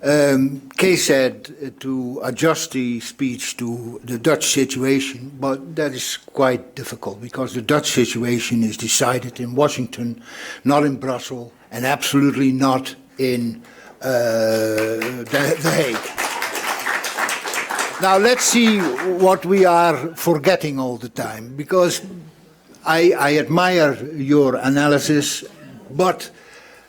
Kay said to adjust the speech to the Dutch situation, but that is quite difficult because the Dutch situation is decided in Washington, not in Brussels, and absolutely not in The Hague. Now let's see what we are forgetting all the time, because I admire your analysis, but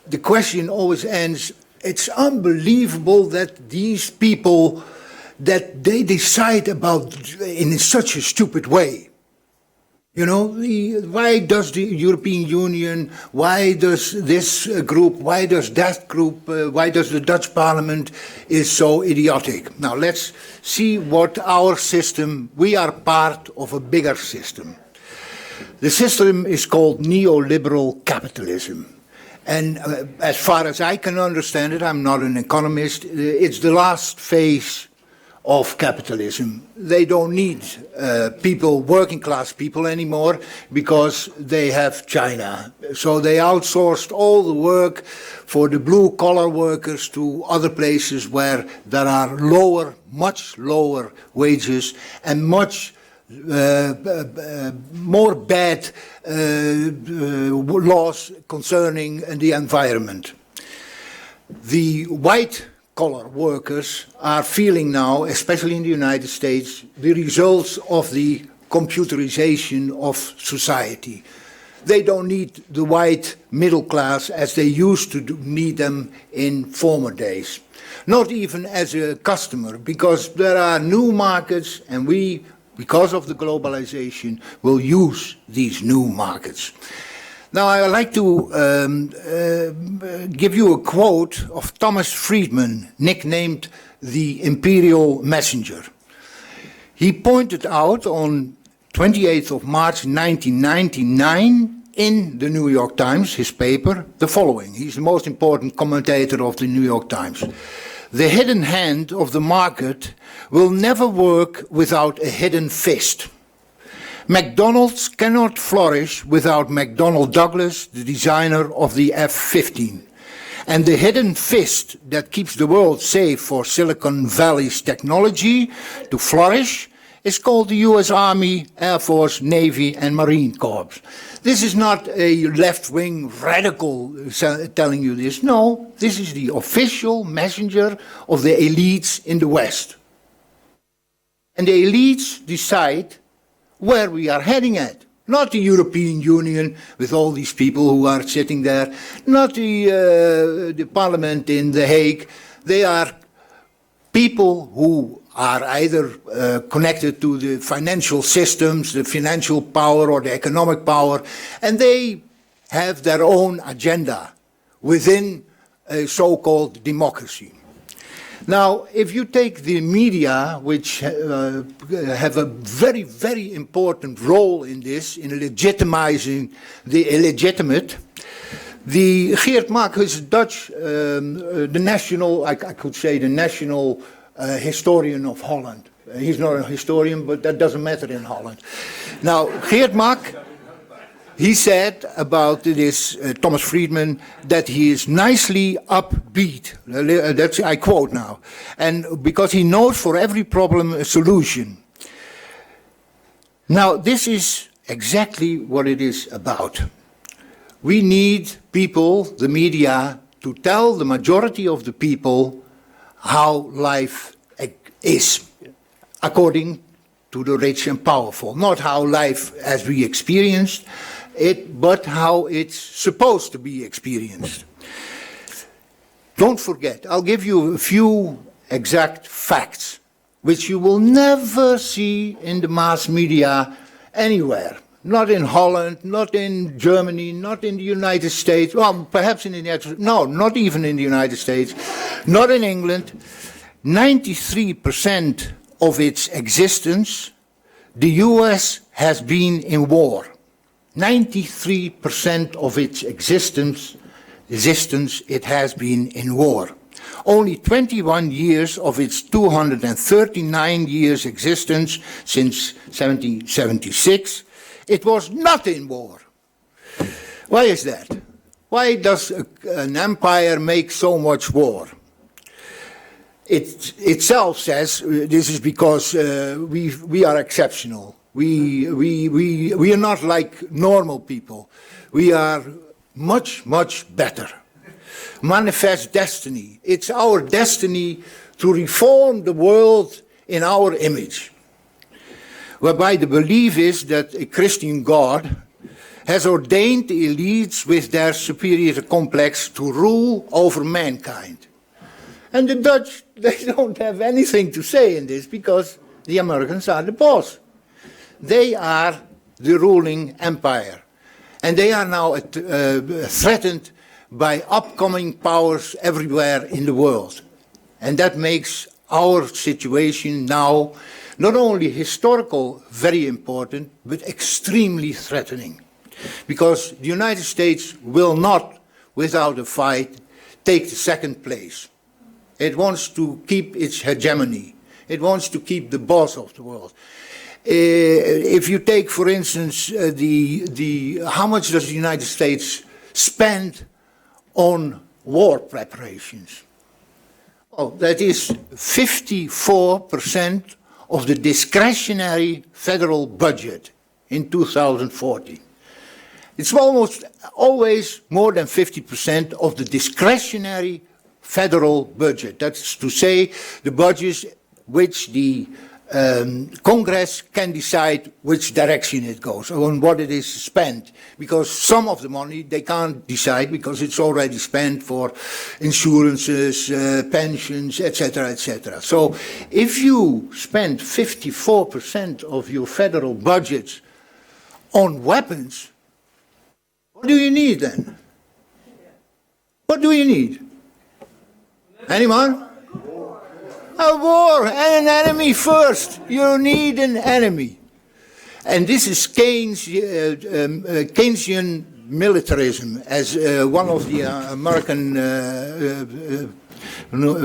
the question always ends, it's unbelievable that these people, that they decide about in such a stupid way. You know, why does the European Union, why does this group, why does that group, why does the Dutch Parliament is so idiotic? Now let's see what our system, we are part of a bigger system. The system is called neoliberal capitalism. And as far as I can understand it, I'm not an economist, it's the last phase of capitalism. They don't need people, working class people anymore, because they have China. So they outsourced all the work for the blue collar workers to other places where there are lower, much lower wages and much more bad laws concerning the environment. The white collar workers are feeling now, especially in the United States, the results of the computerization of society. They don't need the white middle class as they used to need them in former days. Not even as a customer, because there are new markets and we, because of the globalization, will use these new markets. Now, I would like to give you a quote of Thomas Friedman, nicknamed the Imperial Messenger. He pointed out on 28th of March 1999 in the New York Times, his paper, the following. He's the most important commentator of the New York Times. The hidden hand of the market will never work without a hidden fist. McDonald's cannot flourish without McDonnell Douglas, the designer of the F-15. And the hidden fist that keeps the world safe for Silicon Valley's technology to flourish is called the US Army, Air Force, Navy and Marine Corps. This is not a left-wing radical telling you this. No, this is the official messenger of the elites in the West. And the elites decide where we are heading at. Not the European Union with all these people who are sitting there, not the Parliament in The Hague. They are people who are either connected to the financial systems, the financial power or the economic power, and they have their own agenda within a so-called democracy. Now, if you take the media, which have a very, very important role in this, in legitimizing the illegitimate, the Geert Mak, who is Dutch, the national, I could say the national historian of Holland. He's not a historian, but that doesn't matter in Holland. Now, Geert Mak, he said about this, Thomas Friedman, that he is nicely upbeat. That's, I quote now. And because he knows for every problem a solution. Now, this is exactly what it is about. We need people, the media, to tell the majority of the people how life is, according to the rich and powerful. Not how life as we experienced it, but how it's supposed to be experienced. Don't forget, I'll give you a few exact facts, which you will never see in the mass media anywhere. Not in Holland, not in Germany, not in the United States, well, perhaps in the United States, no, not even in the United States, not in England. 93% of its existence, the US has been in war. 93% of its existence, it has been in war. Only 21 years of its 239 years existence since 1776, it was not in war. Why is that? Why does an empire make so much war? it itself says this is because we are exceptional. We are not like normal people. We are much, much better. Manifest destiny. It's our destiny to reform the world in our image, whereby the belief is that a Christian God has ordained the elites with their superior complex to rule over mankind. And the Dutch, they don't have anything to say in this because the Americans are the boss. They are the ruling empire. And they are now threatened by upcoming powers everywhere in the world. And that makes our situation now not only historical, very important, but extremely threatening. Because the United States will not, without a fight, take the second place. It wants to keep its hegemony. It wants to keep the boss of the world. If you take, for instance, how much does the United States spend on war preparations? Well, that is 54% of the discretionary federal budget in 2014. It's almost always more than 50% of the discretionary federal budget. That's to say, the budgets which the Congress can decide which direction it goes, on what it is spent. Because some of the money they can't decide because it's already spent for insurances, pensions, etc., etc. So if you spend 54% of your federal budget on weapons, what do you need then? What do you need? Anyone? A war and an enemy first. You need an enemy. And this is Keynesian militarism, as one of the American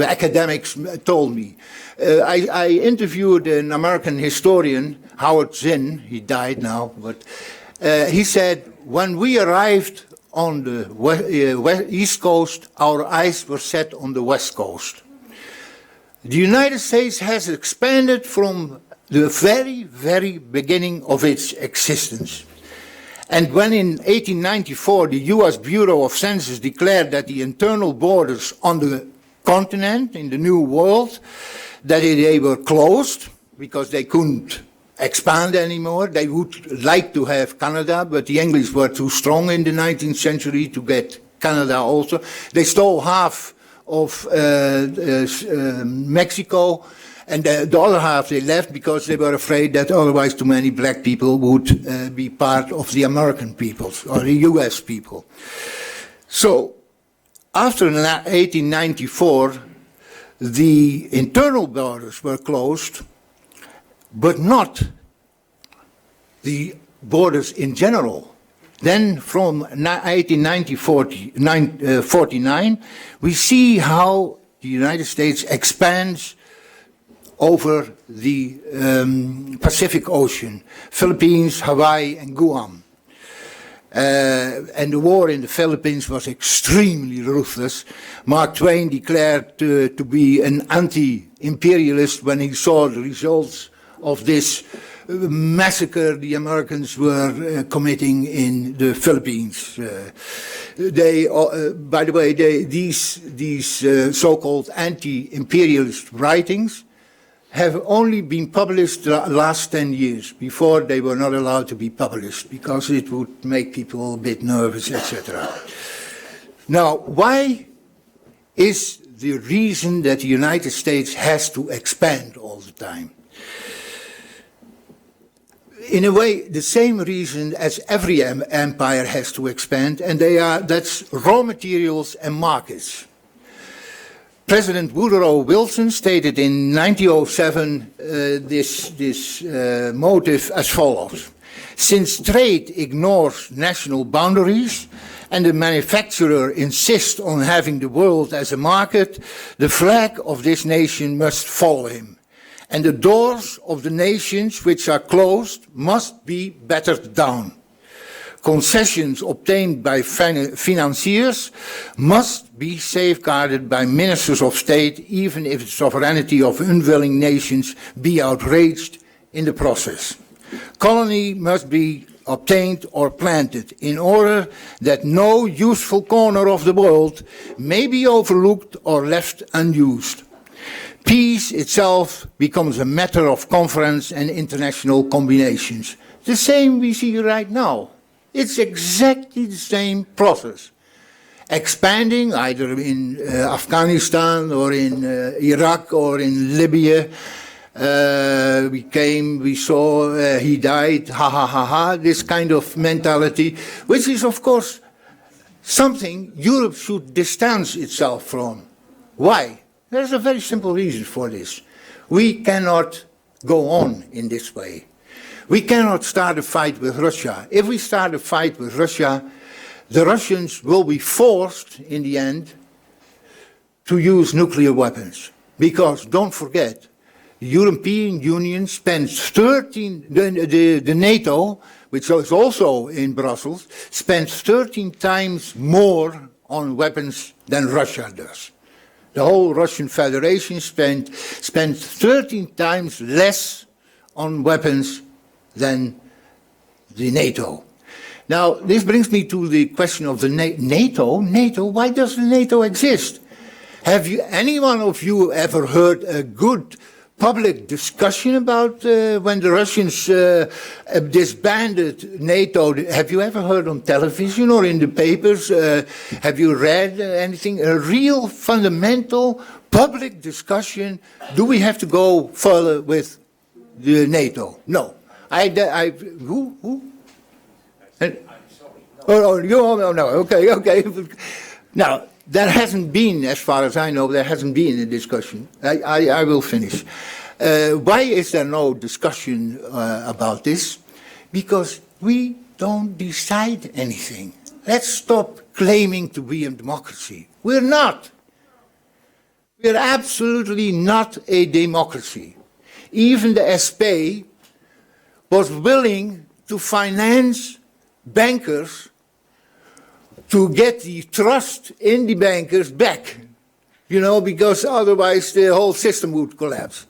academics told me. I interviewed an American historian, Howard Zinn, he died now, but he said, when we arrived on the East Coast, our eyes were set on the West Coast. The United States has expanded from the very, very beginning of its existence. And when in 1894 the US Bureau of Census declared that the internal borders on the continent, in the New World, that they were closed because they couldn't expand anymore. They would like to have Canada, but the English were too strong in the 19th century to get Canada also. They stole half of Mexico, and the other half they left because they were afraid that otherwise too many black people would be part of the American peoples or the US people. So after 1894, the internal borders were closed, but not the borders in general. Then from 1849, we see how the United States expands over the Pacific Ocean, Philippines, Hawaii, and Guam. And the war in the Philippines was extremely ruthless. Mark Twain declared to be an anti-imperialist when he saw the results of this massacre the Americans were committing in the Philippines. By the way, these so-called anti-imperialist writings have only been published the last 10 years. Before, they were not allowed to be published because it would make people a bit nervous, etc. Now, why is the reason that the United States has to expand all the time? In a way, the same reason as every empire has to expand, and that's raw materials and markets. President Woodrow Wilson stated in 1907 this motive as follows: since trade ignores national boundaries and the manufacturer insists on having the world as a market, the flag of this nation must follow him. And the doors of the nations which are closed must be battered down. concessions obtained by financiers must be safeguarded by ministers of state, even if the sovereignty of unwilling nations be outraged in the process. Colony must be obtained or planted in order that no useful corner of the world may be overlooked or left unused. Peace itself becomes a matter of conference and international combinations. The same we see right now. It's exactly the same process. Expanding either in Afghanistan or in Iraq or in Libya. We saw, he died, ha ha ha ha, this kind of mentality, which is of course something Europe should distance itself from. Why? There's a very simple reason for this. We cannot go on in this way. We cannot start a fight with Russia. If we start a fight with Russia, the Russians will be forced in the end to use nuclear weapons. Because don't forget, the European Union spends the NATO, which is also in Brussels, spends 13 times more on weapons than Russia does. The whole Russian Federation spends 13 times less on weapons than the NATO. Now, this brings me to the question of the NATO. NATO, why does the NATO exist? Have any one of you ever heard a good public discussion about when the Russians disbanded NATO? Have you ever heard on television or in the papers? Have you read anything? A real fundamental public discussion? Do we have to go further with the NATO? No. Who? I'm sorry. No, okay. Now, there hasn't been, as far as I know, there hasn't been a discussion. I will finish. Why is there no discussion about this? Because we don't decide anything. Let's stop claiming to be a democracy. We're not. We're absolutely not a democracy. Even the SP was willing to finance bankers to get the trust in the bankers back, because otherwise the whole system would collapse.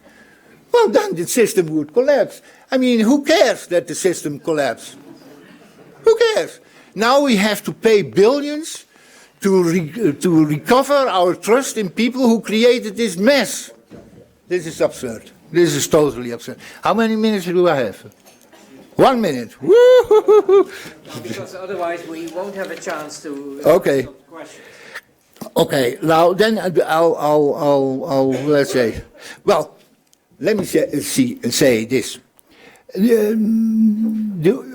Well, then the system would collapse. I mean, who cares that the system collapses? Who cares? Now we have to pay billions to recover our trust in people who created this mess. This is absurd. This is totally absurd. How many minutes do I have? 1 minute. Woo-hoo-hoo-hoo. Because otherwise we won't have a chance to okay. questions. Okay. Now then I'll let's say. Well, let me say this. The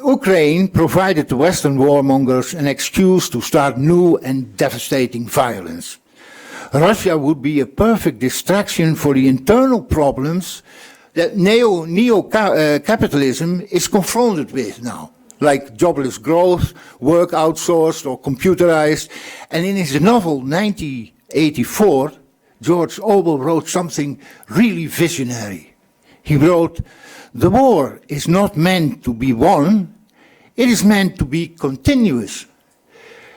Ukraine provided the Western warmongers an excuse to start new and devastating violence. Russia would be a perfect distraction for the internal problems that neo-capitalism is confronted with now, like jobless growth, work outsourced or computerized. And in his novel 1984, George Orwell wrote something really visionary. He wrote, "The war is not meant to be won, it is meant to be continuous.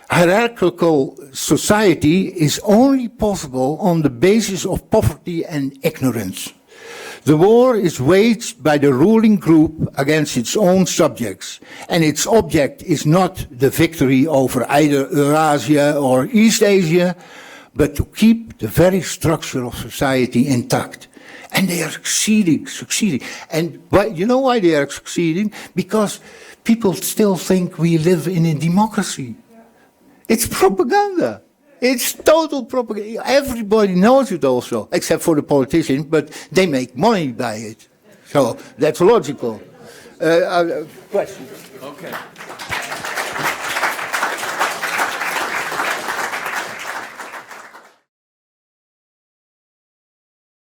Hierarchical society is only possible on the basis of poverty and ignorance. The war is waged by the ruling group against its own subjects, and its object is not the victory over either Eurasia or East Asia, but to keep the very structure of society intact." And they are succeeding. And you know why they are succeeding? Because people still think we live in a democracy. It's propaganda. It's total propaganda. Everybody knows it also, except for the politicians, but they make money by it. So that's logical. Question? Okay.